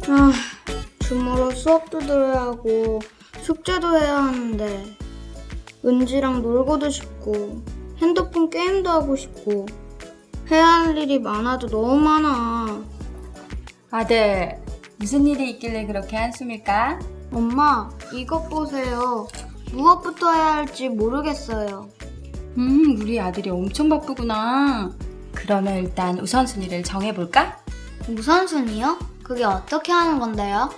아, 주말에 수업도 들어야 하고 숙제도 해야 하는데 은지랑 놀고도 싶고 핸드폰 게임도 하고 싶고 해야 할 일이 많아도 너무 많아. 아들, 무슨 일이 있길래 그렇게 한숨일까? 엄마, 이것 보세요. 무엇부터 해야 할지 모르겠어요. 우리 아들이 엄청 바쁘구나. 그러면 일단 우선순위를 정해볼까? 우선순위요? 그게 어떻게 하는 건데요?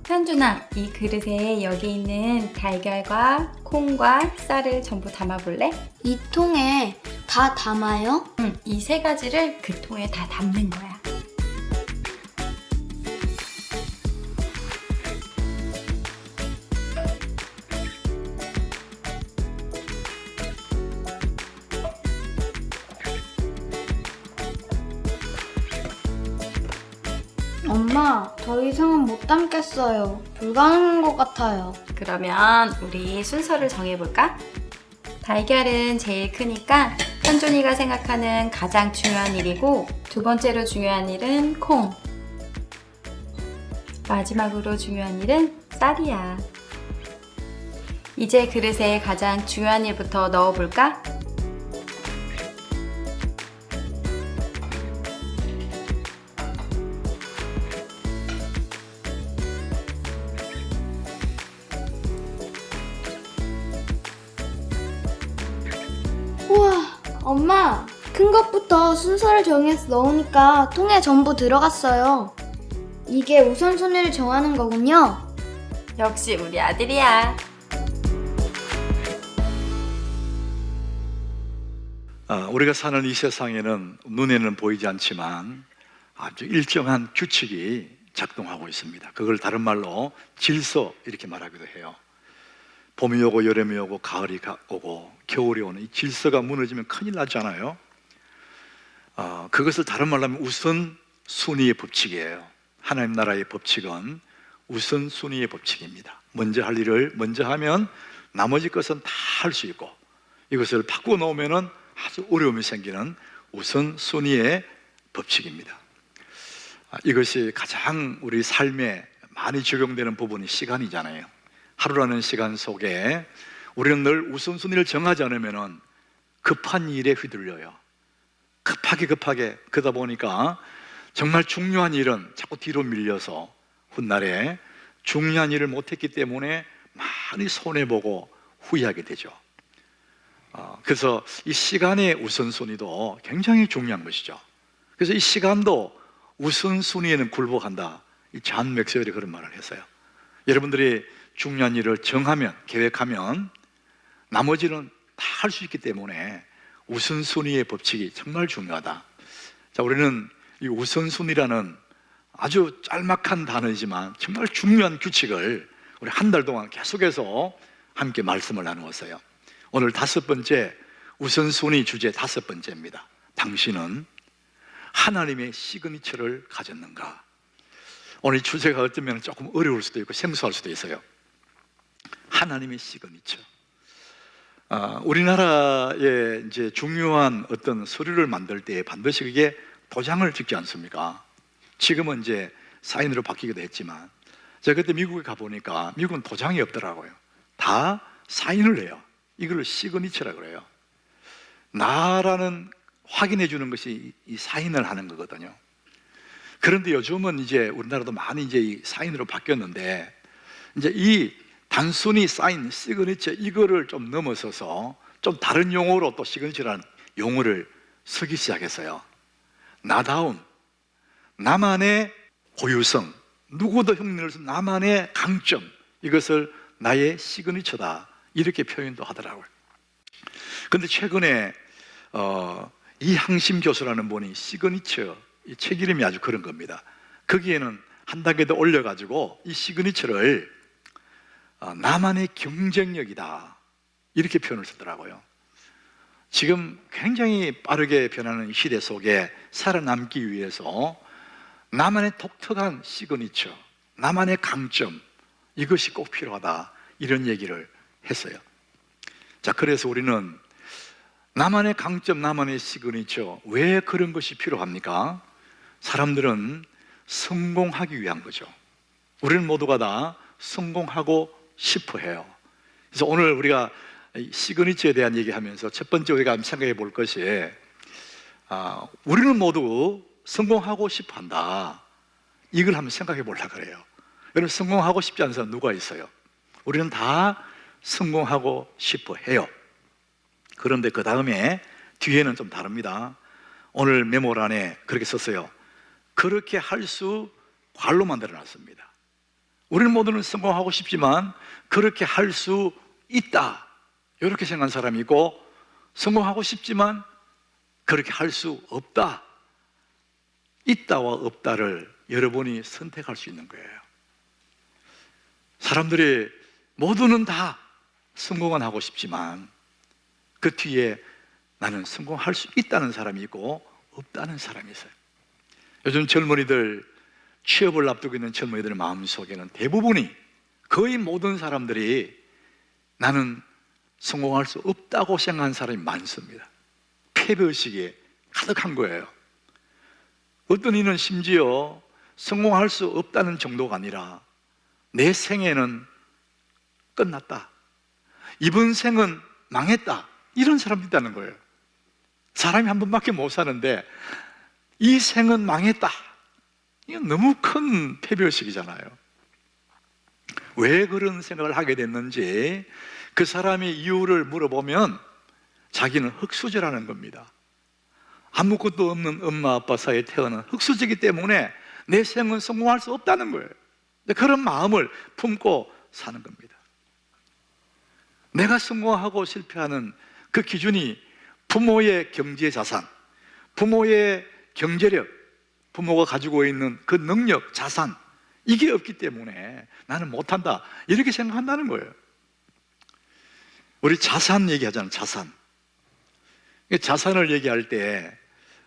현준아, 이 그릇에 여기 있는 달걀과 콩과 쌀을 전부 담아볼래? 이 통에 다 담아요? 이 세 가지를 그 통에 다 담는 거야. 엄마, 더 이상은 못 담겠어요. 불가능한 것 같아요. 그러면 우리 순서를 정해볼까? 달걀은 제일 크니까 현준이가 생각하는 가장 중요한 일이고, 두 번째로 중요한 일은 콩, 마지막으로 중요한 일은 쌀이야. 이제 그릇에 가장 중요한 일부터 넣어볼까? 우와, 엄마, 큰 것부터 순서를 정해서 넣으니까 통에 전부 들어갔어요. 이게 우선순위를 정하는 거군요. 역시 우리 아들이야. 우리가 사는 이 세상에는 눈에는 보이지 않지만 아주 일정한 규칙이 작동하고 있습니다. 그걸 다른 말로 질서 이렇게 말하기도 해요. 봄이 오고 여름이 오고 가을이 오고 겨울이 오는 이 질서가 무너지면 큰일 나잖아요. 그것을 다른 말로 하면 우선순위의 법칙이에요. 하나님 나라의 법칙은 우선순위의 법칙입니다. 먼저 할 일을 먼저 하면 나머지 것은 다 할 수 있고, 이것을 바꾸어 놓으면 아주 어려움이 생기는 우선순위의 법칙입니다. 이것이 가장 우리 삶에 많이 적용되는 부분이 시간이잖아요. 하루라는 시간 속에 우리는 늘 우선순위를 정하지 않으면 급한 일에 휘둘려요. 급하게 그러다 보니까 정말 중요한 일은 자꾸 뒤로 밀려서 훗날에 중요한 일을 못했기 때문에 많이 손해보고 후회하게 되죠. 그래서 이 시간의 우선순위도 굉장히 중요한 것이죠. 그래서 이 시간도 우선순위에는 굴복한다. 이 잔 맥스웰이 그런 말을 했어요. 여러분들이 중요한 일을 정하면, 계획하면 나머지는 다 할 수 있기 때문에 우선순위의 법칙이 정말 중요하다. 자, 우리는 이 우선순위라는 아주 짤막한 단어이지만 정말 중요한 규칙을 우리 한 달 동안 계속해서 함께 말씀을 나누었어요. 오늘 5번째 우선순위 주제 5번째입니다. 당신은 하나님의 시그니처를 가졌는가? 오늘 이 주제가 어쩌면 조금 어려울 수도 있고 생소할 수도 있어요. 하나님의 시그니처. 우리나라의 이제 중요한 어떤 서류를 만들 때 반드시 그게 도장을 찍지 않습니까? 지금은 이제 사인으로 바뀌기도 했지만, 제가 그때 미국에 가보니까 미국은 도장이 없더라고요. 다 사인을 해요. 이걸 시그니처라고 그래요. 나라는 확인해 주는 것이 이 사인을 하는 거거든요. 그런데 요즘은 이제 우리나라도 많이 이제 이 사인으로 바뀌었는데, 이제 이 단순히 사인, 시그니처 이거를 좀 넘어서서 좀 다른 용어로 또 시그니처라는 용어를 쓰기 시작했어요. 나다움, 나만의 고유성, 누구도 흉내낼 수 없는 나만의 강점, 이것을 나의 시그니처다, 이렇게 표현도 하더라고요. 그런데 최근에 이항심 교수라는 분이 시그니처, 이 책 이름이 아주 그런 겁니다. 거기에는 한 단계 더 올려가지고 이 시그니처를 나만의 경쟁력이다, 이렇게 표현을 쓰더라고요. 지금 굉장히 빠르게 변하는 시대 속에 살아남기 위해서 나만의 독특한 시그니처, 나만의 강점, 이것이 꼭 필요하다, 이런 얘기를 했어요. 자, 그래서 우리는 나만의 강점, 나만의 시그니처, 왜 그런 것이 필요합니까? 사람들은 성공하기 위한 거죠. 우리는 모두가 다 성공하고 싶어 해요. 그래서 오늘 우리가 시그니처에 대한 얘기하면서 첫 번째 우리가 생각해 볼 것이 우리는 모두 성공하고 싶어 한다. 이걸 한번 생각해 보려고 그래요. 여러분, 성공하고 싶지 않은 사람 누가 있어요? 우리는 다 성공하고 싶어 해요. 그런데 그 다음에 뒤에는 좀 다릅니다. 오늘 메모란에 그렇게 썼어요. 그렇게 할 수 괄로 만들어 놨습니다. 우리는 모두는 성공하고 싶지만 그렇게 할 수 있다, 이렇게 생각한 사람이 있고, 성공하고 싶지만 그렇게 할 수 없다, 있다와 없다를 여러분이 선택할 수 있는 거예요. 사람들이 모두는 다 성공은 하고 싶지만 그 뒤에 나는 성공할 수 있다는 사람이 있고 없다는 사람이 있어요. 요즘 젊은이들, 취업을 앞두고 있는 젊은이들의 마음속에는 대부분이, 거의 모든 사람들이 나는 성공할 수 없다고 생각하는 사람이 많습니다. 패배의식이 가득한 거예요. 어떤 이는 심지어 성공할 수 없다는 정도가 아니라 내 생애는 끝났다, 이번 생은 망했다, 이런 사람도 있다는 거예요. 사람이 한 번밖에 못 사는데 이 생은 망했다, 이건 너무 큰 패배의식이잖아요. 왜 그런 생각을 하게 됐는지 그 사람의 이유를 물어보면 자기는 흙수저라는 겁니다. 아무것도 없는 엄마 아빠 사이에 태어난 흙수저이기 때문에 내 생은 성공할 수 없다는 거예요. 그런 마음을 품고 사는 겁니다. 내가 성공하고 실패하는 그 기준이 부모의 경제 자산, 부모의 경제력, 부모가 가지고 있는 그 능력, 자산, 이게 없기 때문에 나는 못한다, 이렇게 생각한다는 거예요. 우리 자산 얘기하잖아요. 자산을 얘기할 때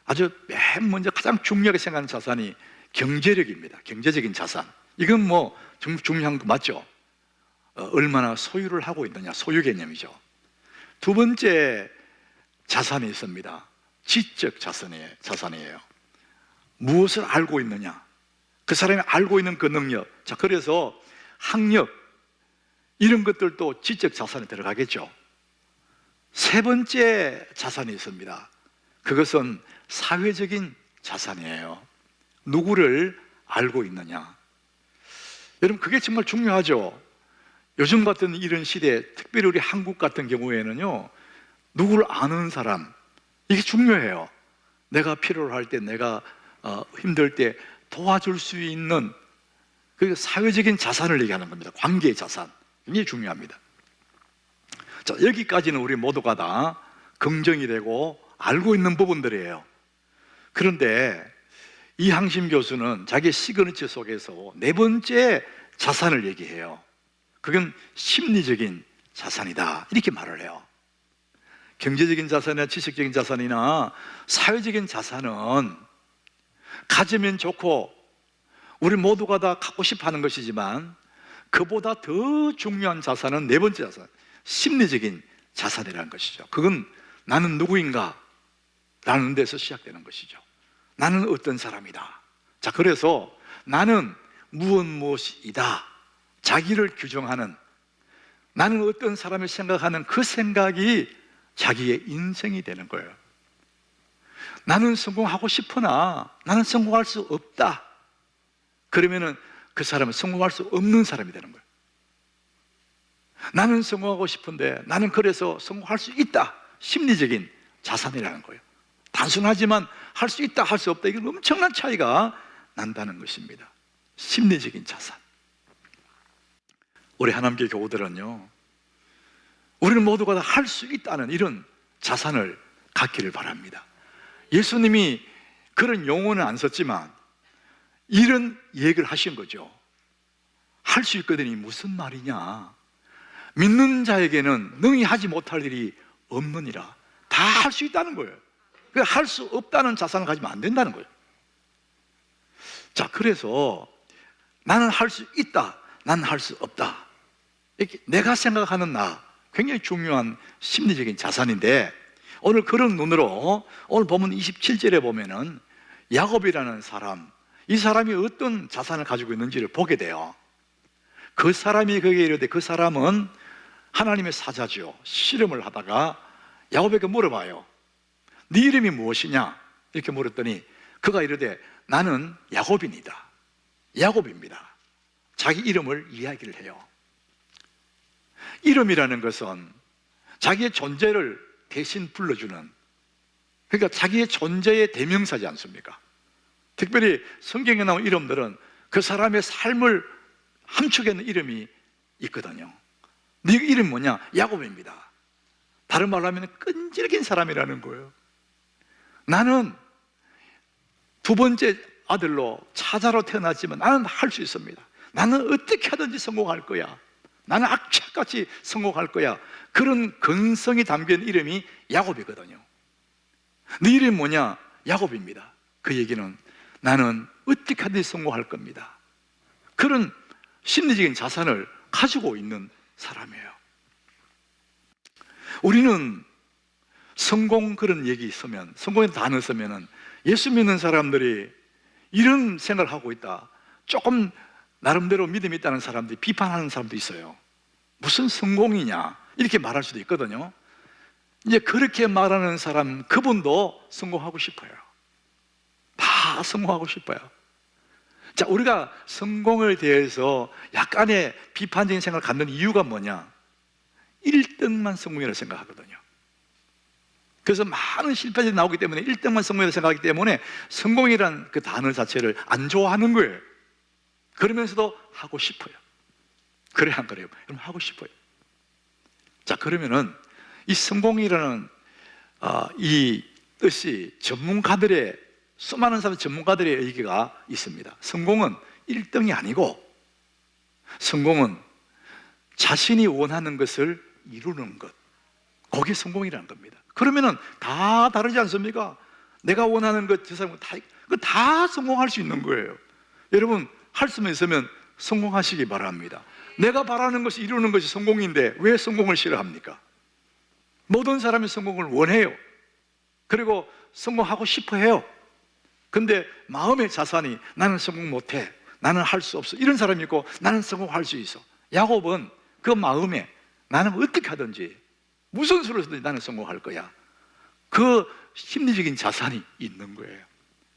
아주 맨 먼저 가장 중요하게 생각하는 자산이 경제력입니다. 경제적인 자산. 이건 뭐 중요한 거 맞죠? 얼마나 소유를 하고 있느냐, 소유 개념이죠. 두 번째 자산이 있습니다. 지적 자산이에요. 무엇을 알고 있느냐, 그 사람이 알고 있는 그 능력. 자, 그래서 학력, 이런 것들도 지적 자산에 들어가겠죠. 세 번째 자산이 있습니다. 그것은 사회적인 자산이에요. 누구를 알고 있느냐. 여러분, 그게 정말 중요하죠. 요즘 같은 이런 시대에, 특별히 우리 한국 같은 경우에는요, 누구를 아는 사람, 이게 중요해요. 내가 필요로 할 때, 내가 힘들 때 도와줄 수 있는 그 사회적인 자산을 얘기하는 겁니다. 관계의 자산, 굉장히 중요합니다. 자, 여기까지는 우리 모두가 다 긍정이 되고 알고 있는 부분들이에요. 그런데 이항심 교수는 자기 시그니처 속에서 네 번째 자산을 얘기해요. 그건 심리적인 자산이다, 이렇게 말을 해요. 경제적인 자산이나 지식적인 자산이나 사회적인 자산은 가지면 좋고 우리 모두가 다 갖고 싶어 하는 것이지만, 그보다 더 중요한 자산은 네 번째 자산, 심리적인 자산이라는 것이죠. 그건 나는 누구인가 라는 데서 시작되는 것이죠. 나는 어떤 사람이다. 자, 그래서 나는 무엇이다, 자기를 규정하는, 나는 어떤 사람을 생각하는 그 생각이 자기의 인생이 되는 거예요. 나는 성공하고 싶으나 나는 성공할 수 없다, 그러면은 그 사람은 성공할 수 없는 사람이 되는 거예요. 나는 성공하고 싶은데 나는 그래서 성공할 수 있다, 심리적인 자산이라는 거예요. 단순하지만 할 수 있다, 할 수 없다, 이건 엄청난 차이가 난다는 것입니다. 심리적인 자산. 우리 하나님께 교우들은요, 우리는 모두가 다 할 수 있다는 이런 자산을 갖기를 바랍니다. 예수님이 그런 용어는 안 썼지만 이런 얘기를 하신 거죠. 할 수 있거든이 무슨 말이냐, 믿는 자에게는 능히 하지 못할 일이 없느니라. 다 할 수 있다는 거예요. 할 수 없다는 자산을 가지면 안 된다는 거예요. 자, 그래서 나는 할 수 있다, 나는 할 수 없다, 이렇게 내가 생각하는 나, 굉장히 중요한 심리적인 자산인데, 오늘 그런 눈으로 오늘 보면 27절에 보면은 야곱이라는 사람, 이 사람이 어떤 자산을 가지고 있는지를 보게 돼요. 그 사람이 거기에 이르되, 그 사람은 하나님의 사자죠. 씨름을 하다가 야곱에게 물어봐요. 네 이름이 무엇이냐? 이렇게 물었더니 그가 이르되 나는 야곱입니다. 야곱입니다. 자기 이름을 이야기를 해요. 이름이라는 것은 자기의 존재를 대신 불러주는, 그러니까 자기의 존재의 대명사지 않습니까? 특별히 성경에 나온 이름들은 그 사람의 삶을 함축하는 이름이 있거든요. 네 이름 뭐냐? 야곱입니다. 다른 말로 하면 끈질긴 사람이라는 거예요. 나는 두 번째 아들로 차자로 태어났지만 나는 할 수 있습니다. 나는 어떻게 하든지 성공할 거야. 나는 악착같이 성공할 거야. 그런 근성이 담긴 이름이 야곱이거든요. 네 이름이 뭐냐? 야곱입니다. 그 얘기는 나는 어떻게 하든지 성공할 겁니다. 그런 심리적인 자산을 가지고 있는 사람이에요. 우리는 성공 그런 얘기 있으면, 성공의 단어 쓰면은 예수 믿는 사람들이 이런 생각을 하고 있다, 조금 나름대로 믿음이 있다는 사람들이 비판하는 사람도 있어요. 무슨 성공이냐 이렇게 말할 수도 있거든요. 이제 그렇게 말하는 사람, 그분도 성공하고 싶어요. 다 성공하고 싶어요. 자, 우리가 성공에 대해서 약간의 비판적인 생각을 갖는 이유가 뭐냐? 1등만 성공이라고 생각하거든요. 그래서 많은 실패들이 나오기 때문에 1등만 성공이라고 생각하기 때문에 성공이란 그 단어 자체를 안 좋아하는 거예요. 그러면서도 하고 싶어요. 그래 안 그래요? 여러분, 하고 싶어요. 자, 그러면은 이 성공이라는 이 뜻이 전문가들의, 수많은 사람 전문가들의 얘기가 있습니다. 성공은 1등이 아니고 성공은 자신이 원하는 것을 이루는 것, 그게 성공이라는 겁니다. 그러면은 다 다르지 않습니까? 내가 원하는 것, 저 사람은 다 성공할 수 있는 거예요. 여러분, 할 수만 있으면 성공하시기 바랍니다. 내가 바라는 것을 이루는 것이 성공인데 왜 성공을 싫어합니까? 모든 사람이 성공을 원해요. 그리고 성공하고 싶어 해요. 근데 마음의 자산이 나는 성공 못해, 나는 할 수 없어, 이런 사람이 있고 나는 성공할 수 있어. 야곱은 그 마음에 나는 어떻게 하든지 무슨 수를 쓰든지 나는 성공할 거야, 그 심리적인 자산이 있는 거예요.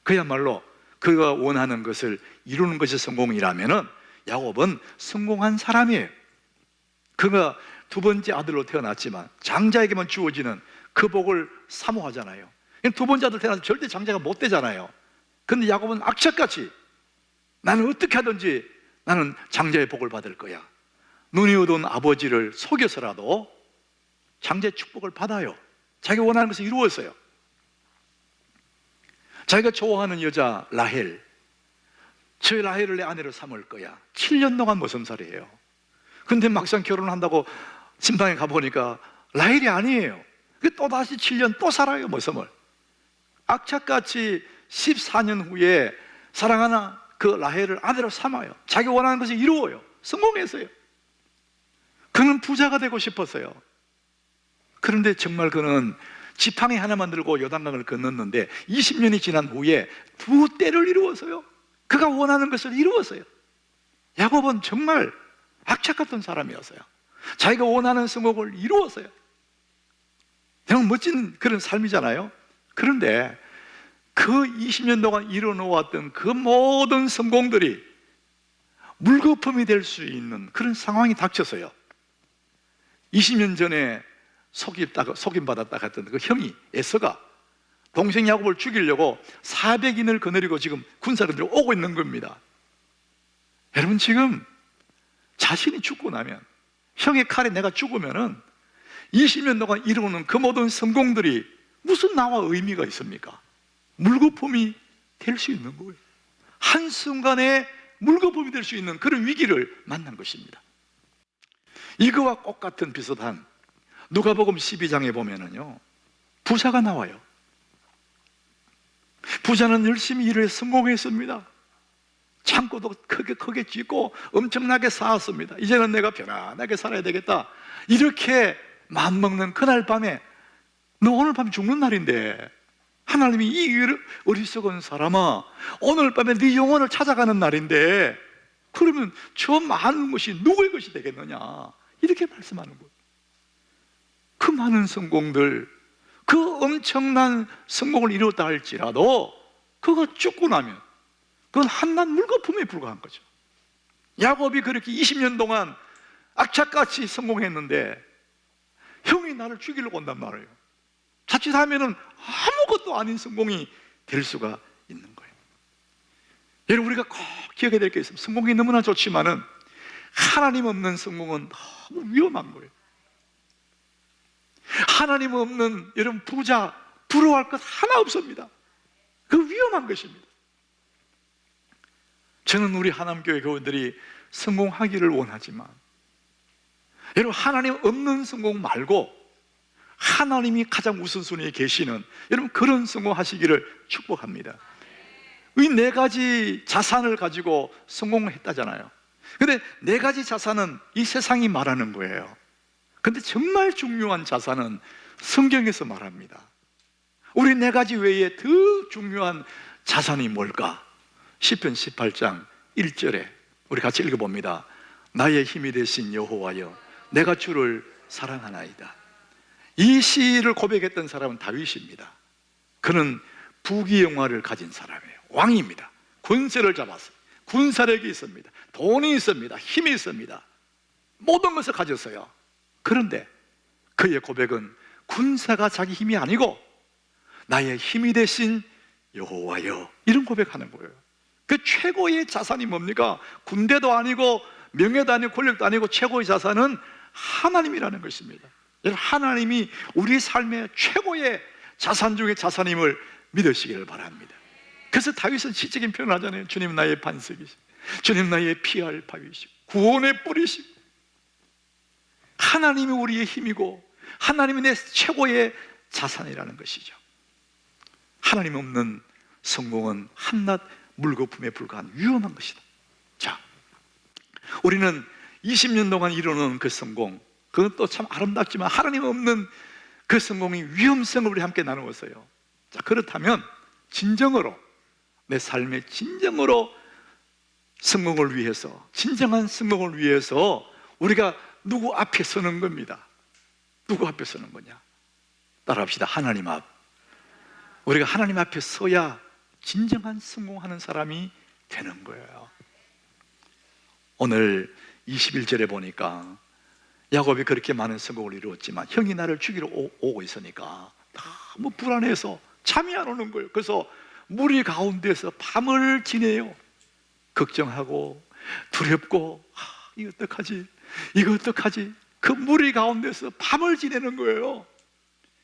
그야말로 그가 원하는 것을 이루는 것이 성공이라면은 야곱은 성공한 사람이에요. 그가 두 번째 아들로 태어났지만 장자에게만 주어지는 그 복을 사모하잖아요. 두 번째 아들 태어나서 절대 장자가 못 되잖아요. 근데 야곱은 악착같이 나는 어떻게 하든지 나는 장자의 복을 받을 거야. 눈이 어두운 아버지를 속여서라도 장자의 축복을 받아요. 자기가 원하는 것을 이루었어요. 자기가 좋아하는 여자 라헬, 저 라헬을 내 아내로 삼을 거야. 7년 동안 모성살이에요. 근데 막상 결혼한다고 심방에 가보니까 라헬이 아니에요. 또다시 7년 또 살아요, 모성을. 악착같이 14년 후에 사랑하는 그 라헬을 아내로 삼아요. 자기 원하는 것을 이루어요. 성공했어요. 그는 부자가 되고 싶었어요. 그런데 정말 그는 지팡이 하나만 들고 요단강을 건넜는데 20년이 지난 후에 두 때를 이루었어요. 그가 원하는 것을 이루었어요. 야곱은 정말 악착 같은 사람이었어요. 자기가 원하는 성공을 이루었어요. 정말 멋진 그런 삶이잖아요. 그런데 그 20년 동안 이뤄놓았던 그 모든 성공들이 물거품이 될 수 있는 그런 상황이 닥쳤어요. 20년 전에 속임받았다 했던 그 형이 에서가 동생 야곱을 죽이려고 400인을 거느리고 지금 군사를 들고 오고 있는 겁니다. 여러분, 지금 자신이 죽고 나면, 형의 칼에 내가 죽으면은 20년 동안 이루는 그 모든 성공들이 무슨 나와 의미가 있습니까? 물거품이 될 수 있는 거예요. 한순간에 물거품이 될 수 있는 그런 위기를 만난 것입니다. 이거와 똑같은 비슷한 누가복음 12장에 보면은요, 부자가 나와요. 부자는 열심히 일을 해서 성공했습니다. 창고도 크게 짓고 엄청나게 쌓았습니다. 이제는 내가 편안하게 살아야 되겠다, 이렇게 마음먹는 그날 밤에, 너 오늘 밤 죽는 날인데 하나님이 이 어리석은 사람아, 오늘 밤에 네 영혼을 찾아가는 날인데 그러면 저 많은 것이 누구의 것이 되겠느냐, 이렇게 말씀하는 거예요. 그 많은 성공들, 그 엄청난 성공을 이루었다 할지라도 그거 죽고 나면 그건 한낱 물거품에 불과한 거죠. 야곱이 그렇게 20년 동안 악착같이 성공했는데 형이 나를 죽이려고 온단 말이에요. 자칫하면은 아무것도 아닌 성공이 될 수가 있는 거예요. 여러분, 우리가 꼭 기억해야 될 게 있습니다. 성공이 너무나 좋지만은 하나님 없는 성공은 너무 위험한 거예요. 하나님 없는, 여러분, 부자, 부러워할 것 하나 없습니다. 그 위험한 것입니다. 저는 우리 하남교회 교원들이 성공하기를 원하지만, 여러분, 하나님 없는 성공 말고 하나님이 가장 우선순위에 계시는, 여러분, 그런 성공하시기를 축복합니다. 이 네 가지 자산을 가지고 성공했다잖아요. 근데 네 가지 자산은 이 세상이 말하는 거예요. 근데 정말 중요한 자산은 성경에서 말합니다. 우리 네 가지 외에 더 중요한 자산이 뭘까? 시편 18장 1절에 우리 같이 읽어봅니다. 나의 힘이 되신 여호와여, 내가 주를 사랑하나이다. 이 시를 고백했던 사람은 다윗입니다. 그는 부귀영화를 가진 사람이에요. 왕입니다. 권세를 잡았어요. 군사력이 있습니다. 돈이 있습니다. 힘이 있습니다. 모든 것을 가졌어요. 그런데 그의 고백은 군사가 자기 힘이 아니고 나의 힘이 되신 여호와여, 이런 고백하는 거예요. 그 최고의 자산이 뭡니까? 군대도 아니고 명예도 아니고 권력도 아니고 최고의 자산은 하나님이라는 것입니다. 하나님이 우리 삶의 최고의 자산 중의 자산임을 믿으시기를 바랍니다. 그래서 다윗은 시적인 표현을 하잖아요. 주님 나의 반석이시고, 주님 나의 피할 바위시고, 구원의 뿌리시고, 하나님이 우리의 힘이고 하나님이 내 최고의 자산이라는 것이죠. 하나님 없는 성공은 한낱 물거품에 불과한 위험한 것이다. 자, 우리는 20년 동안 이루는 그 성공, 그건 또 참 아름답지만 하나님 없는 그 성공의 위험성을 우리 함께 나누었어요. 자, 그렇다면 진정으로, 내 삶의 진정으로 성공을 위해서, 진정한 성공을 위해서 우리가 누구 앞에 서는 겁니다. 누구 앞에 서는 거냐? 따라합시다. 하나님 앞. 우리가 하나님 앞에 서야 진정한 성공하는 사람이 되는 거예요. 오늘 21절에 보니까 야곱이 그렇게 많은 성공을 이루었지만 형이 나를 죽이러 오고 있으니까 너무 불안해서 잠이 안 오는 거예요. 그래서 무리 가운데서 밤을 지내요. 걱정하고 두렵고, 이거 어떡하지? 이거 어떡하지? 그 무리 가운데서 밤을 지내는 거예요.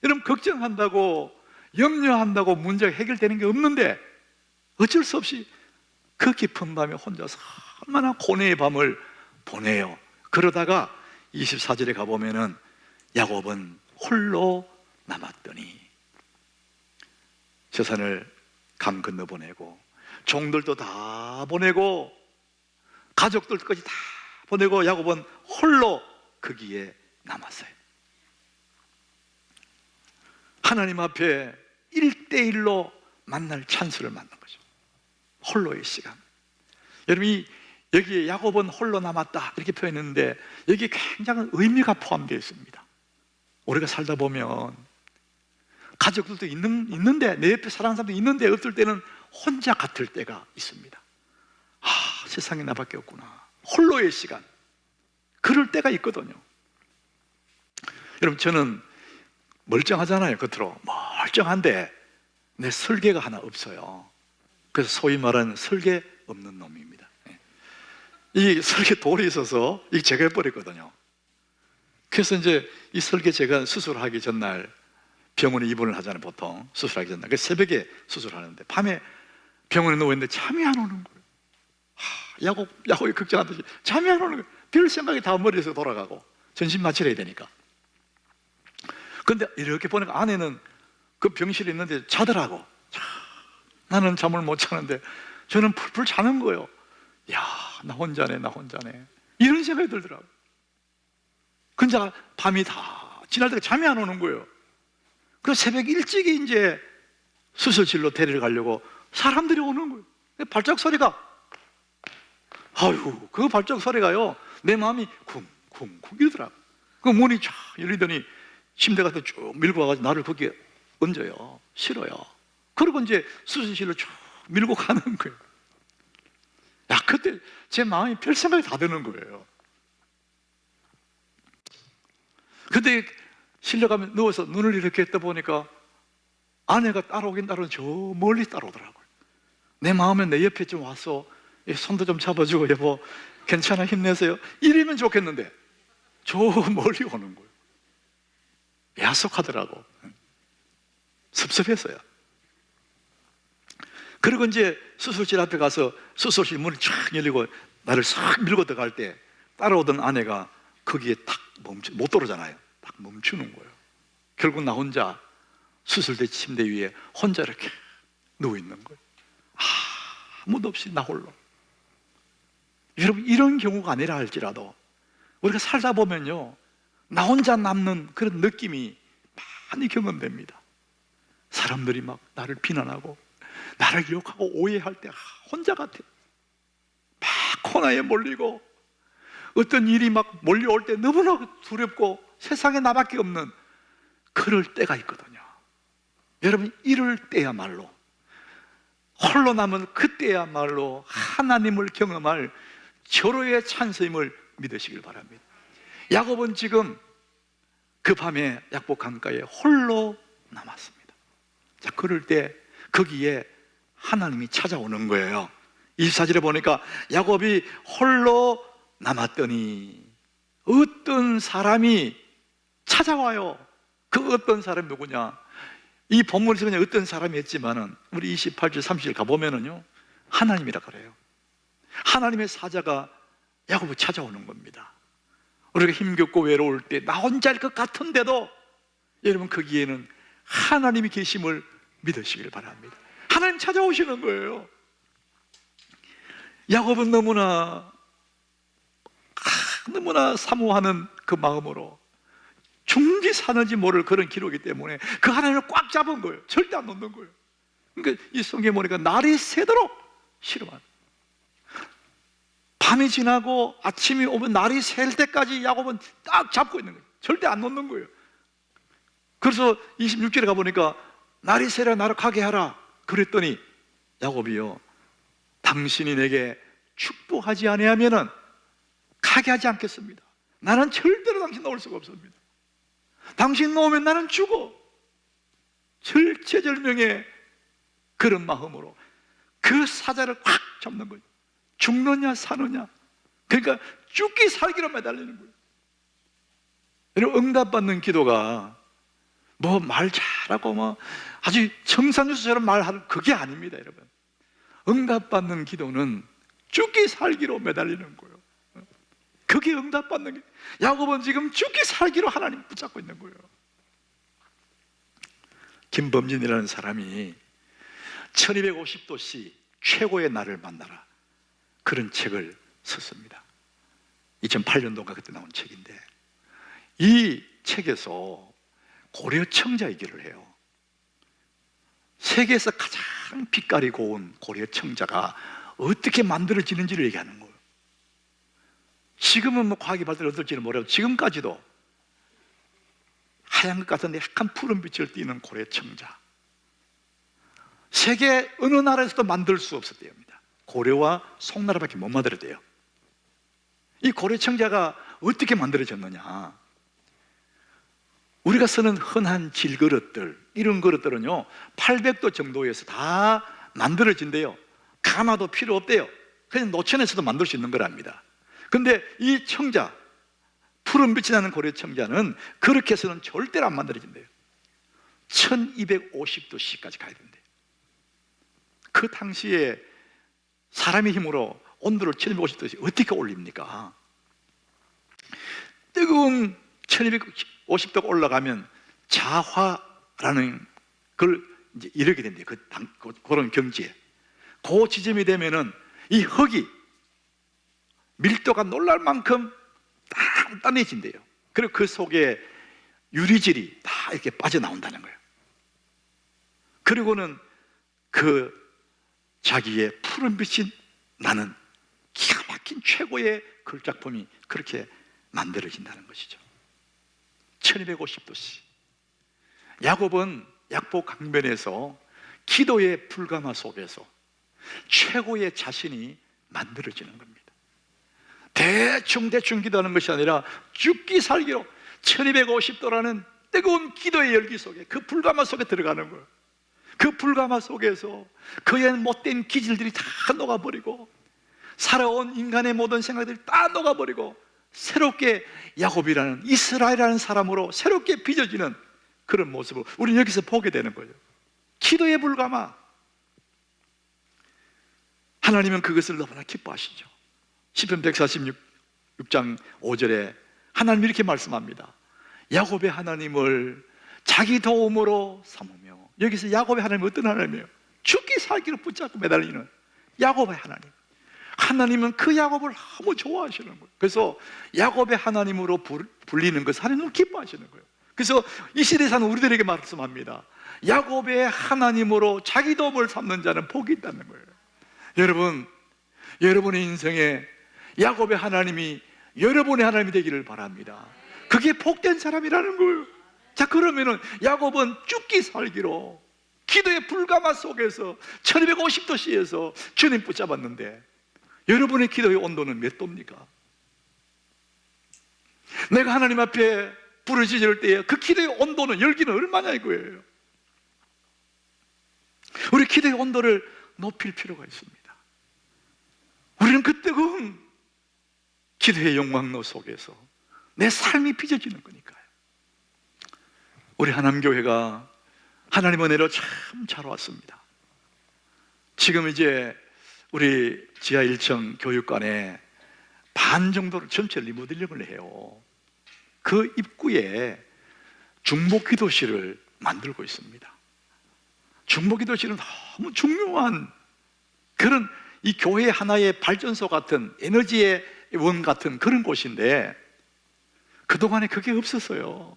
여러분, 걱정한다고, 염려한다고 문제가 해결되는 게 없는데 어쩔 수 없이 그 깊은 밤에 혼자서 얼마나 고뇌의 밤을 보내요. 그러다가 24절에 가보면은 야곱은 홀로 남았더니, 저산을 강 건너 보내고 종들도 다 보내고 가족들까지 다 보내고 야곱은 홀로 거기에 남았어요. 하나님 앞에 1대1로 만날 찬스를 만난 거죠. 홀로의 시간. 여러분, 여기에 야곱은 홀로 남았다 이렇게 표현했는데 여기에 굉장한 의미가 포함되어 있습니다. 우리가 살다 보면 가족들도 있는데, 내 옆에 사랑하는 사람도 있는데 없을 때는 혼자 같을 때가 있습니다. 세상에 나밖에 없구나. 홀로의 시간, 그럴 때가 있거든요. 여러분, 저는 멀쩡하잖아요. 겉으로 멀쩡한데 내 설계가 하나 없어요. 그래서 소위 말하는 설계 없는 놈입니다. 이 설계 돌이 있어서 이게 제가 해버렸거든요. 그래서 이제 이 설계 제가 수술하기 전날 병원에 입원을 하잖아요. 보통 수술하기 전날. 그래서 새벽에 수술하는데 밤에 병원에 누워있는데 잠이 안 오는 거예요. 야곱이 걱정하듯이 잠이 안 오는 거예요. 별 생각이 다 머리에서 돌아가고 전신 마취를 해야 되니까. 근데 이렇게 보니까 아내는 그 병실에 있는데 자더라고. 나는 잠을 못 자는데 저는 풀풀 자는 거예요. 야, 나 혼자네. 이런 생각이 들더라고요. 근데 밤이 다 지날 때가 잠이 안 오는 거예요. 그래서 새벽 일찍이 이제 수술실로 데리러 가려고 사람들이 오는 거예요. 발작 소리가, 아유, 그 발작 소리가요, 내 마음이 쿵쿵쿵 이러더라고. 그 문이 쫙 열리더니 침대 같은 쭉 밀고 와가지고 나를 거기에 얹어요. 실어요. 그리고 이제 수술실로 쭉 밀고 가는 거예요. 야, 그때 제 마음이 별 생각이 다 드는 거예요. 그때 실려가면 누워서 눈을 이렇게 떠보니까 아내가 따라오긴 따라오는 저 멀리 따라오더라고요. 내 마음에 내 옆에 좀 와서 손도 좀 잡아주고, 여보 괜찮아, 힘내세요, 이러면 좋겠는데 저 멀리 오는 거예요. 야속하더라고. 섭섭했어요. 그리고 이제 수술실 앞에 가서 수술실 문이 쫙 열리고 나를 싹 밀고 들어갈 때 따라오던 아내가 거기에 탁 못 들어오잖아요. 딱 멈추는 거예요. 결국 나 혼자 수술대 침대 위에 혼자 이렇게 누워 있는 거예요. 아무도 없이 나 홀로. 여러분, 이런 경우가 아니라 할지라도 우리가 살다 보면요, 나 혼자 남는 그런 느낌이 많이 경험됩니다. 사람들이 막 나를 비난하고 나를 욕하고 오해할 때 혼자 같아. 막 코너에 몰리고 어떤 일이 막 몰려올 때 너무나 두렵고 세상에 나밖에 없는 그럴 때가 있거든요. 여러분, 이럴 때야말로, 홀로 남은 그때야말로 하나님을 경험할 절호의 찬스임을 믿으시길 바랍니다. 야곱은 지금 그 밤에 약복 강가에 홀로 남았습니다. 자, 그럴 때 거기에 하나님이 찾아오는 거예요. 24절에 보니까 야곱이 홀로 남았더니 어떤 사람이 찾아와요. 그 어떤 사람이 누구냐? 이 본문에서 그냥 어떤 사람이 했지만은 우리 28절 30절 가보면은요, 하나님이라 그래요. 하나님의 사자가 야곱을 찾아오는 겁니다. 우리가 힘겹고 외로울 때 나 혼자일 것 같은데도 여러분, 거기에는 하나님이 계심을 믿으시길 바랍니다. 하나님 찾아오시는 거예요. 야곱은 너무나 사모하는 그 마음으로 죽는지 사는지 모를 그런 기록이기 때문에 그 하나님을 꽉 잡은 거예요. 절대 안 놓는 거예요. 그러니까 이 성경에 보니까 날이 새도록 싫어하는, 밤이 지나고 아침이 오면 날이 셀 때까지 야곱은 딱 잡고 있는 거예요. 절대 안 놓는 거예요. 그래서 26절에 가보니까 날이 새라 나를 가게 하라 그랬더니 야곱이요, 당신이 내게 축복하지 아니하면은 가게 하지 않겠습니다. 나는 절대로 당신 놓을 수가 없습니다. 당신 놓으면 나는 죽어. 절체절명의 그런 마음으로 그 사자를 확 잡는 거예요. 죽느냐 사느냐, 그러니까 죽기 살기로 매달리는 거예요. 여러분, 응답받는 기도가 뭐 말 잘하고 뭐 아주 청산유수처럼 말하는 그게 아닙니다. 여러분, 응답받는 기도는 죽기 살기로 매달리는 거예요. 그게 응답받는 게, 야곱은 지금 죽기 살기로 하나님 붙잡고 있는 거예요. 김범진이라는 사람이 1250도씨 최고의 날을 만나라, 그런 책을 썼습니다. 2008년도가 그때 나온 책인데, 이 책에서 고려 청자 얘기를 해요. 세계에서 가장 빛깔이 고운 고려 청자가 어떻게 만들어지는지를 얘기하는 거예요. 지금은 뭐 과학이 발달을 어떨지는 모르고 지금까지도 하얀 것 같은데 약간 푸른 빛을 띠는 고려 청자, 세계 어느 나라에서도 만들 수 없었대요입니다. 고려와 송나라밖에 못 만들었대요. 이 고려 청자가 어떻게 만들어졌느냐, 우리가 쓰는 흔한 질그릇들, 이런 그릇들은요 800도 정도에서 다 만들어진대요. 가마도 필요 없대요. 그냥 노천에서도 만들 수 있는 거랍니다. 근데 이 청자, 푸른 빛이 나는 고려 청자는 그렇게 해서는 절대로 안 만들어진대요. 1250도씨까지 가야 된대요. 그 당시에 사람의 힘으로 온도를 1250도씨 어떻게 올립니까? 뜨거운 1250도가 올라가면 자화라는 걸 이제 이르게 된대요. 그런 경지에. 그 지점이 되면은 이 흙이 밀도가 놀랄 만큼 단단해진대요. 그리고 그 속에 유리질이 다 이렇게 빠져나온다는 거예요. 그리고는 그 자기의 푸른 빛이 나는 기가 막힌 최고의 걸작품이 그렇게 만들어진다는 것이죠. 1250도씨. 야곱은 약보 강변에서 기도의 불가마 속에서 최고의 자신이 만들어지는 겁니다. 대충 기도하는 것이 아니라 죽기 살기로 1250도라는 뜨거운 기도의 열기 속에, 그 불가마 속에 들어가는 거예요. 그 불가마 속에서 그의 못된 기질들이 다 녹아버리고 살아온 인간의 모든 생각들이 다 녹아버리고 새롭게 야곱이라는, 이스라엘이라는 사람으로 새롭게 빚어지는 그런 모습을 우리는 여기서 보게 되는 거예요. 기도의 불가마. 하나님은 그것을 너무나 기뻐하시죠. 시편 146장 5절에 하나님이 이렇게 말씀합니다. 야곱의 하나님을 자기 도움으로 삼으며. 여기서 야곱의 하나님은 어떤 하나님이에요? 죽기 살기로 붙잡고 매달리는 야곱의 하나님. 하나님은 그 야곱을 너무 좋아하시는 거예요. 그래서 야곱의 하나님으로 불리는 것을 하나님은 기뻐하시는 거예요. 그래서 이 시대에 사는 우리들에게 말씀합니다. 야곱의 하나님으로 자기 도움을 삼는 자는 복이 있다는 거예요. 여러분, 여러분의 인생에 야곱의 하나님이 여러분의 하나님이 되기를 바랍니다. 그게 복된 사람이라는 거예요. 자, 그러면은 야곱은 죽기 살기로 기도의 불가마 속에서 1250도씨에서 주님 붙잡았는데 여러분의 기도의 온도는 몇 도입니까? 내가 하나님 앞에 부르짖을 때에 그 기도의 온도는, 열기는 얼마냐 이거예요. 우리 기도의 온도를 높일 필요가 있습니다. 우리는 그 뜨거운 기도의 영광로 속에서 내 삶이 빚어지는 거니까요. 우리 하남교회가 하나님 은혜로 참 잘 왔습니다. 지금 이제 우리 지하 1층 교육관에 반 정도를 전체 리모델링을 해요. 그 입구에 중보기도실을 만들고 있습니다. 중보기도실은 너무 중요한 그런 이 교회 하나의 발전소 같은, 에너지의 원 같은 그런 곳인데 그동안에 그게 없었어요.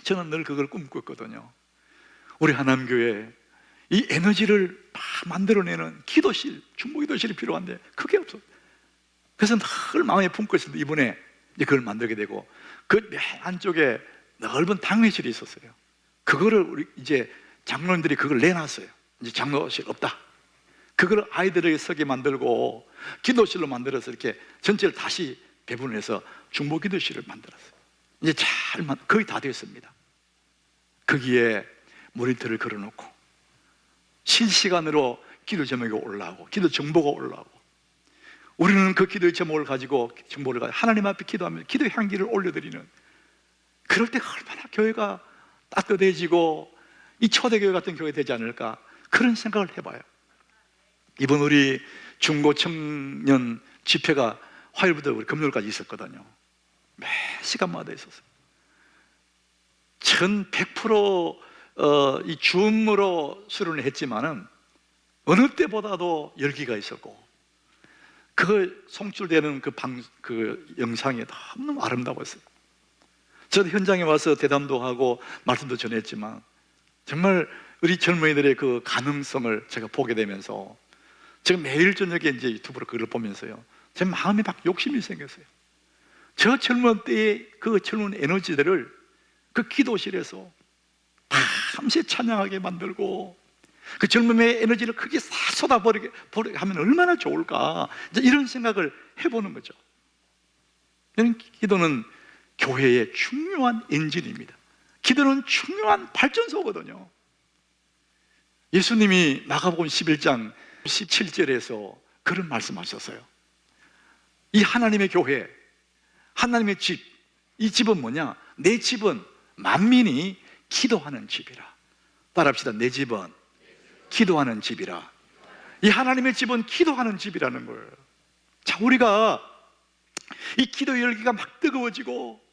저는 늘 그걸 꿈꿨거든요. 우리 하남교회 이 에너지를 막 만들어내는 기도실, 중보기도실이 필요한데 그게 없어요. 그래서 늘 마음에 품고 있었는데 이번에 이제 그걸 만들게 되고 그 맨 안쪽에 넓은 당회실이 있었어요. 그거를 우리 이제 장로님들이 그걸 내놨어요. 이제 장로실 없다. 그걸 아이들에게 서게 만들고 기도실로 만들어서 이렇게 전체를 다시 배분해서 중보기도실을 만들었어요. 이제 거의 다 됐습니다. 거기에 모니터를 걸어놓고 실시간으로 기도 제목이 올라오고 기도 정보가 올라오고 우리는 그 기도의 제목을 가지고 정보를 가지고 하나님 앞에 기도하면서 기도의 향기를 올려드리는, 그럴 때 얼마나 교회가 따뜻해지고 이 초대교회 같은 교회 되지 않을까 그런 생각을 해봐요. 이번 우리 중고청년 집회가 화요일부터 우리 금요일까지 있었거든요. 매 시간마다 있었어요. 1100% 이 줌으로 수련을 했지만은 어느 때보다도 열기가 있었고 그 송출되는 그 영상이 너무 아름다웠어요. 저도 현장에 와서 대담도 하고 말씀도 전했지만 정말 우리 젊은이들의 그 가능성을 제가 보게 되면서 제가 매일 저녁에 이제 유튜브로 그걸 보면서요, 제 마음에 막 욕심이 생겼어요. 저 젊은 때의 그 젊은 에너지들을 그 기도실에서 밤새 찬양하게 만들고 그 젊음의 에너지를 크게 싹 쏟아버리게 하면 얼마나 좋을까, 이제 이런 생각을 해보는 거죠. 기도는 교회의 중요한 엔진입니다. 기도는 중요한 발전소거든요. 예수님이 마가복음 11장 17절에서 그런 말씀하셨어요. 이 하나님의 교회, 하나님의 집, 이 집은 뭐냐? 내 집은 만민이 기도하는 집이라. 따라합시다. 내 집은 기도하는 집이라. 이 하나님의 집은 기도하는 집이라는 거예요. 자, 우리가 이 기도 열기가 막 뜨거워지고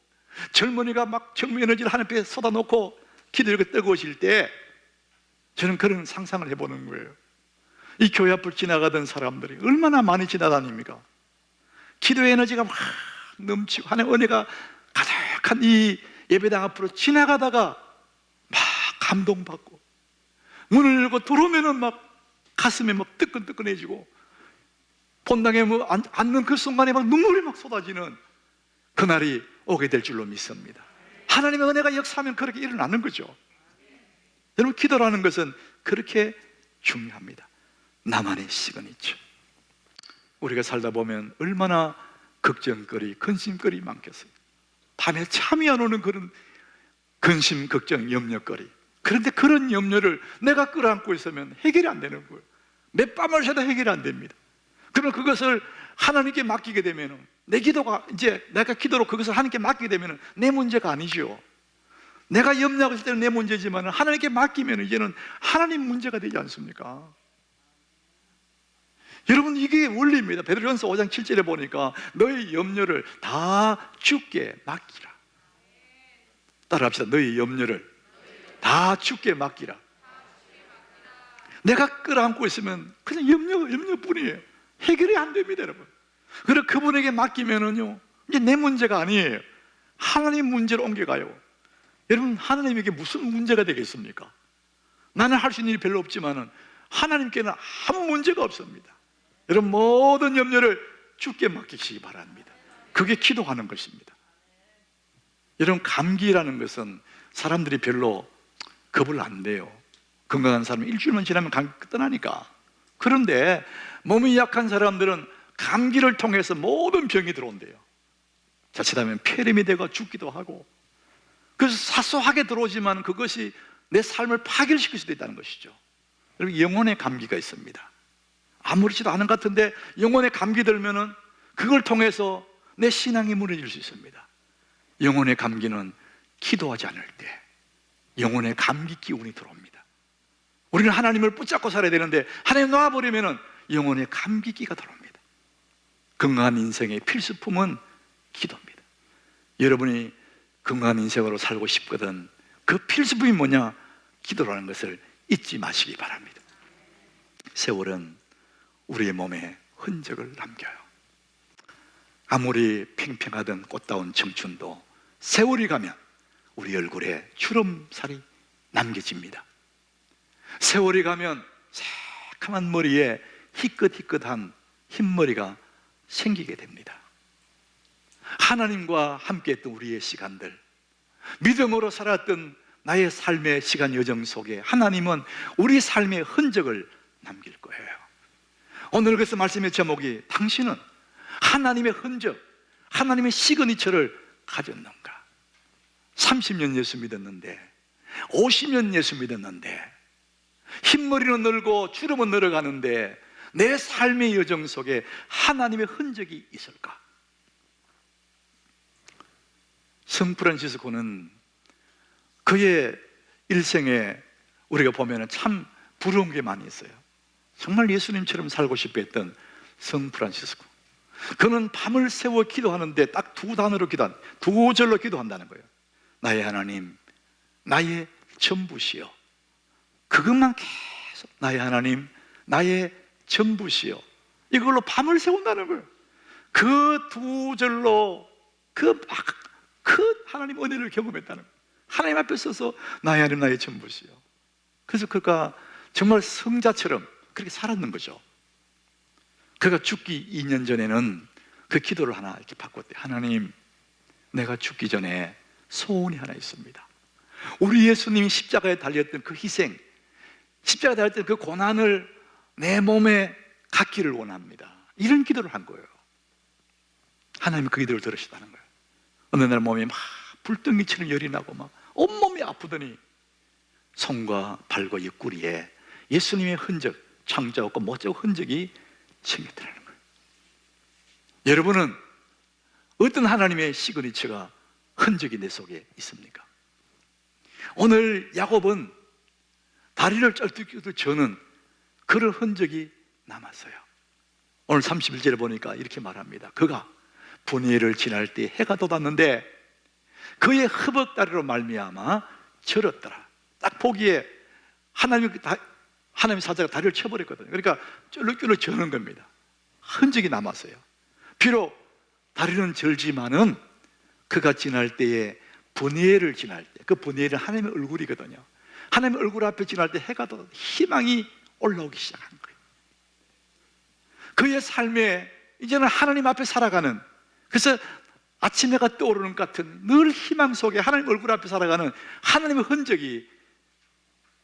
젊은이가 막 젊은 에너지를 하나님 앞에 쏟아놓고 기도 열기가 뜨거워질 때 저는 그런 상상을 해보는 거예요. 이 교회 앞을 지나가던 사람들이 얼마나 많이 지나다닙니까? 기도 에너지가 막 넘치고 하나님의 은혜가 가득한 이 예배당 앞으로 지나가다가 막 감동받고 문을 열고 들어오면은 막 가슴이 막 뜨끈뜨끈해지고 본당에 앉는 그 순간에 막 눈물이 막 쏟아지는 그날이 오게 될 줄로 믿습니다. 하나님의 은혜가 역사하면 그렇게 일어나는 거죠. 여러분, 기도라는 것은 그렇게 중요합니다. 나만의 시그니처. 우리가 살다 보면 얼마나 걱정거리, 근심거리 많겠어요. 밤에 잠이 안 오는 그런 근심, 걱정, 염려거리. 그런데 그런 염려를 내가 끌어안고 있으면 해결이 안 되는 거예요. 몇 밤을 새도 해결이 안 됩니다. 그러면 그것을 하나님께 맡기게 되면 내 기도가 이제 내가 기도로 그것을 하나님께 맡기게 되면 내 문제가 아니죠. 내가 염려하고 있을 때는 내 문제지만 하나님께 맡기면 이제는 하나님 문제가 되지 않습니까? 여러분, 이게 원리입니다. 베드로전서 5장 7절에 보니까 너의 염려를 다 주께 맡기라. 따라합시다. 너의 염려를 다 주께 맡기라. 내가 끌어안고 있으면 그냥 염려뿐이에요. 해결이 안 됩니다, 여러분. 그래서 그분에게 맡기면은요, 이제 내 문제가 아니에요. 하나님 문제로 옮겨가요. 여러분, 하나님에게 무슨 문제가 되겠습니까? 나는 할 수 있는 일이 별로 없지만은 하나님께는 아무 문제가 없습니다. 여러분, 모든 염려를 주께 맡기시기 바랍니다. 그게 기도하는 것입니다. 여러분, 감기라는 것은 사람들이 별로 겁을 안 내요. 건강한 사람은 일주일만 지나면 감기 떠나니까. 그런데 몸이 약한 사람들은 감기를 통해서 모든 병이 들어온대요. 자칫하면 폐렴이 되고 죽기도 하고. 그래서 사소하게 들어오지만 그것이 내 삶을 파괴시킬 수도 있다는 것이죠. 여러분, 영혼의 감기가 있습니다. 아무렇지도 않은 것 같은데 영혼의 감기 들면은 그걸 통해서 내 신앙이 무너질 수 있습니다. 영혼의 감기는 기도하지 않을 때 영혼의 감기 기운이 들어옵니다. 우리는 하나님을 붙잡고 살아야 되는데 하나님 놔버리면은 영혼의 감기기가 들어옵니다. 건강한 인생의 필수품은 기도입니다. 여러분이 건강한 인생으로 살고 싶거든 그 필수품이 뭐냐? 기도라는 것을 잊지 마시기 바랍니다. 세월은 우리의 몸에 흔적을 남겨요. 아무리 팽팽하던 꽃다운 청춘도 세월이 가면 우리 얼굴에 주름살이 남겨집니다. 세월이 가면 새카만 머리에 희끗희끗한 흰머리가 생기게 됩니다. 하나님과 함께했던 우리의 시간들, 믿음으로 살았던 나의 삶의 시간 여정 속에 하나님은 우리 삶의 흔적을 남길 거예요. 오늘 그래서 말씀의 제목이 당신은 하나님의 흔적, 하나님의 시그니처를 가졌는가? 30년 예수 믿었는데 50년 예수 믿었는데 흰머리는 늘고 주름은 늘어가는데 내 삶의 여정 속에 하나님의 흔적이 있을까? 성 프란시스코는 그의 일생에 우리가 보면 참 부러운 게 많이 있어요. 정말 예수님처럼 살고 싶어 했던 성 프란시스코. 그는 밤을 새워 기도하는데 딱 두 단어로 두 절로 기도한다는 거예요. 나의 하나님, 나의 전부시여. 그것만 계속 나의 하나님, 나의 전부시여. 이걸로 밤을 새운다는 거예요. 그 두 절로 그 하나님 은혜를 경험했다는 거예요. 하나님 앞에 서서 나의 하나님, 나의 전부시여. 그래서 그가 정말 성자처럼 그렇게 살았는 거죠. 그가 죽기 2년 전에는 그 기도를 하나 이렇게 바꿨대요. 하나님, 내가 죽기 전에 소원이 하나 있습니다. 우리 예수님이 십자가에 달렸던 그 희생, 십자가에 달렸던 그 고난을 내 몸에 갖기를 원합니다. 이런 기도를 한 거예요. 하나님이 그 기도를 들으시다는 거예요. 어느 날 몸이 막 불덩이처럼 열이 나고 막 온몸이 아프더니 손과 발과 옆구리에 예수님의 흔적, 창자 없고 못자 흔적이 생겼다는 거예요. 여러분은 어떤 하나님의 시그니처가 흔적이 내 속에 있습니까? 오늘 야곱은 다리를 쩔뚝쩔뚝 저는 그런 흔적이 남았어요. 오늘 31절에 보니까 이렇게 말합니다. 그가 분이엘을 지날 때 해가 돋았는데 그의 허벅다리로 말미암아 절었더라. 딱 보기에 하나님 사자가 다리를 쳐버렸거든요. 그러니까 쫄룩쫄룩 저는 겁니다. 흔적이 남았어요. 비록 다리는 절지만은 그가 지날 때에 분이엘을 지날 때, 그 분이엘은 하나님의 얼굴이거든요. 하나님 얼굴 앞에 지날 때 해가 더 희망이 올라오기 시작한 거예요. 그의 삶에 이제는 하나님 앞에 살아가는, 그래서 아침 해가 떠오르는 것 같은 늘 희망 속에 하나님 얼굴 앞에 살아가는 하나님의 흔적이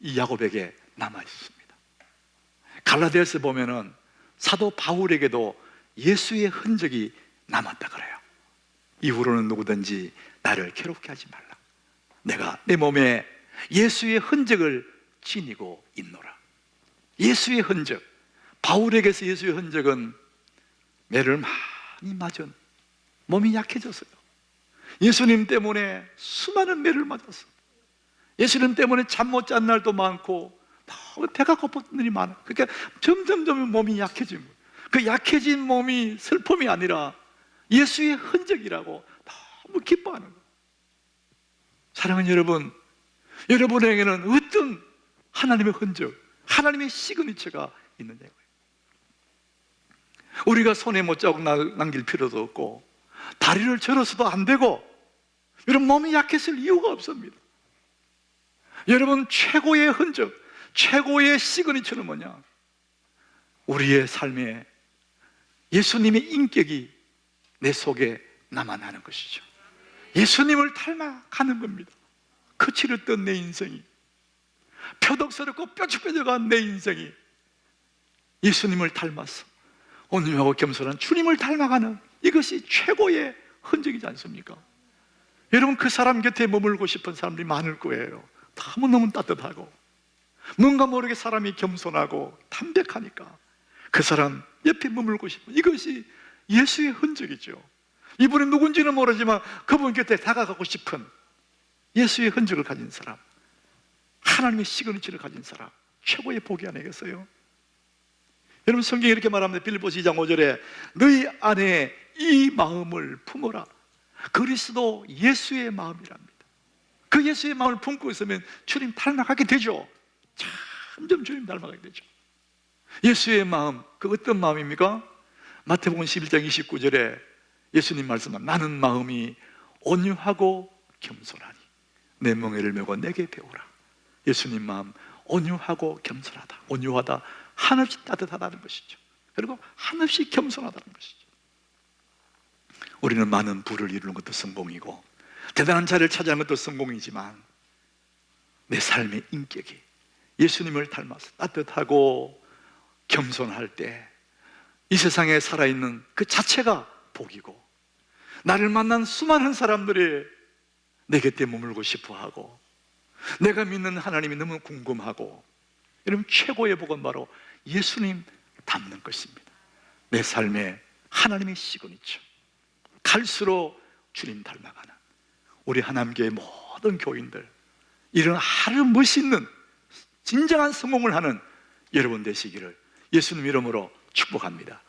이 야곱에게 남아 있습니다. 갈라디아서 보면은 사도 바울에게도 예수의 흔적이 남았다 그래요. 이후로는 누구든지 나를 괴롭게 하지 말라. 내가 내 몸에 예수의 흔적을 지니고 있노라. 예수의 흔적, 바울에게서 예수의 흔적은 매를 많이 맞은 몸이 약해졌어요. 예수님 때문에 수많은 매를 맞았어. 예수님 때문에 잠 못 잔 날도 많고 너무 배가 고팠던 일이 많아. 그러니까 점점 몸이 약해진 거예요. 그 약해진 몸이 슬픔이 아니라 예수의 흔적이라고 너무 기뻐하는 거예요. 사랑하는 여러분, 여러분에게는 어떤 하나님의 흔적, 하나님의 시그니처가 있느냐고요. 우리가 손에 못자국 남길 필요도 없고 다리를 절어서도 안 되고 여러분 몸이 약했을 이유가 없습니다. 여러분 최고의 흔적, 최고의 시그니처는 뭐냐? 우리의 삶에 예수님의 인격이 내 속에 남아나는 것이죠. 예수님을 닮아가는 겁니다. 거칠었던 내 인생이, 표독스럽고 뾰족뾰족한 내 인생이 예수님을 닮아서 온유하고 겸손한 주님을 닮아가는, 이것이 최고의 흔적이지 않습니까? 여러분 그 사람 곁에 머물고 싶은 사람들이 많을 거예요. 너무너무 따뜻하고 뭔가 모르게 사람이 겸손하고 담백하니까 그 사람 옆에 머물고 싶은, 이것이 예수의 흔적이죠. 이분이 누군지는 모르지만 그분 곁에 다가가고 싶은 예수의 흔적을 가진 사람, 하나님의 시그니처를 가진 사람, 최고의 복이 아니겠어요? 여러분 성경이 이렇게 말합니다. 빌립보서 2장 5절에 너희 안에 이 마음을 품어라. 그리스도 예수의 마음이랍니다. 그 예수의 마음을 품고 있으면 주님 닮아가게 되죠. 점점 주님 닮아가게 되죠. 예수의 마음, 그 어떤 마음입니까? 마태복음 11장 29절에 예수님 말씀합니다. 나는 마음이 온유하고 겸손하니 내 멍에를 메고 내게 배우라. 예수님 마음 온유하고 겸손하다. 온유하다, 한없이 따뜻하다는 것이죠. 그리고 한없이 겸손하다는 것이죠. 우리는 많은 부를 이루는 것도 성공이고 대단한 자리를 차지하는 것도 성공이지만 내 삶의 인격이 예수님을 닮아서 따뜻하고 겸손할 때 이 세상에 살아있는 그 자체가 복이고, 나를 만난 수많은 사람들이 내 곁에 머물고 싶어하고 내가 믿는 하나님이 너무 궁금하고, 여러분 최고의 복은 바로 예수님 닮는 것입니다. 내 삶에 하나님의 시그니처, 갈수록 주님 닮아가는 우리 하나님교회 모든 교인들, 이런 아주 멋있는 진정한 성공을 하는 여러분 되시기를 예수님 이름으로 축복합니다.